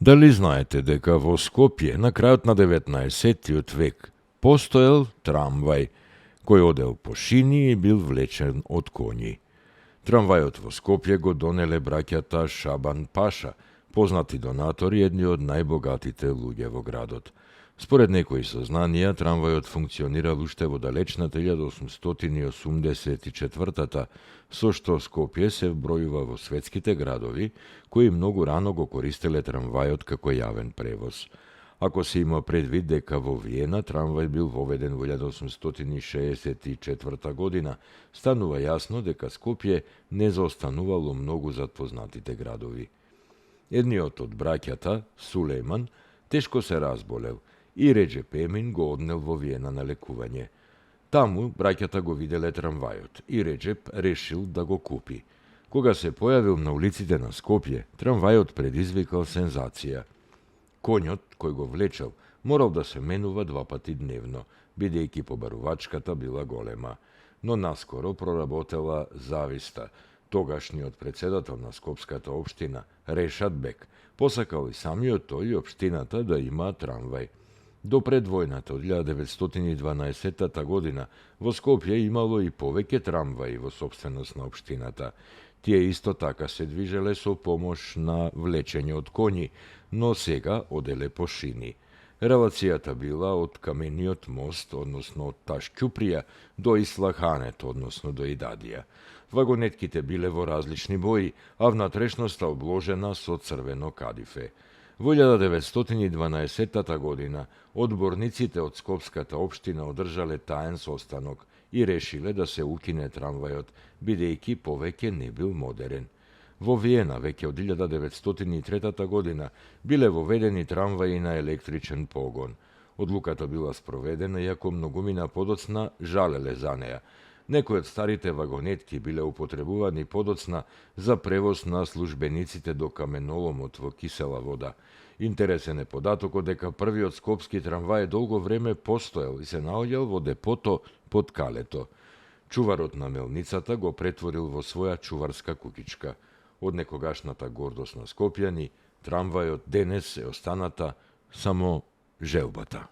Дали знаете дека во Скопје на крајот на 19 век постоел трамвај кој одел по шини и бил влечен од коњи? Трамвајот во Скопје го донеле браќата Шабан Паша, познати донатори, едни од најбогатите луѓе во градот. Според некои сознанија, трамвајот функционирал уште во далечната 1884 со што Скопје се вбројува во светските градови, кои многу рано го користеле трамвајот како јавен превоз. Ако се има предвид дека во Виена трамвај бил воведен во 1864 година, станува јасно дека Скопје не заостанувало многу зад познатите градови. Едниот од браќата, Сулејман, тешко се разболел и Реџеп Емин го однел во Виена на лекување. Таму браќата го виделе трамвајот и Реџеп решил да го купи. Кога се појавил на улиците на Скопје, трамвајот предизвикал сензација. Коњот кој го влечел морал да се менува 2 пати дневно, бидејќи побарувачката била голема. Но наскоро проработела зависта. Тогашниот председател на Скопската општина, Решат Бек, посакал и самиот тој и општината да има трамвај. До пред војната од 1912 година во Скопје имало и повеќе трамваи во сопственост на општината. Тие исто така се движеле со помош на влечење од коњи, но сега оделе по шини. Релацијата била од камениот мост, односно од Таш-Ќуприја, до Ислаханет, односно до Идадија. Вагонетките биле во различни бои, а внатрешноста обложена со црвено кадифе. Во 1912 година одборниците од Скопската општина одржале таен состанок и решиле да се укине трамвајот, бидејќи повеќе не бил модерен. Во Виена веќе од 1903 година биле воведени трамваи на електричен погон. Одлуката била спроведена, иако многумина подоцна жалеле за неа. Некои од старите вагонетки биле употребувани подоцна за превоз на службениците до каменоломот во кисела вода. Интересен е податокот дека првиот скопски трамвај долго време постоел и се наоѓал во депото под Калето. Чуварот на мелницата го претворил во своја чуварска куќичка. Од некогашната гордост на скопјани, трамвајот денес е останата само желбата.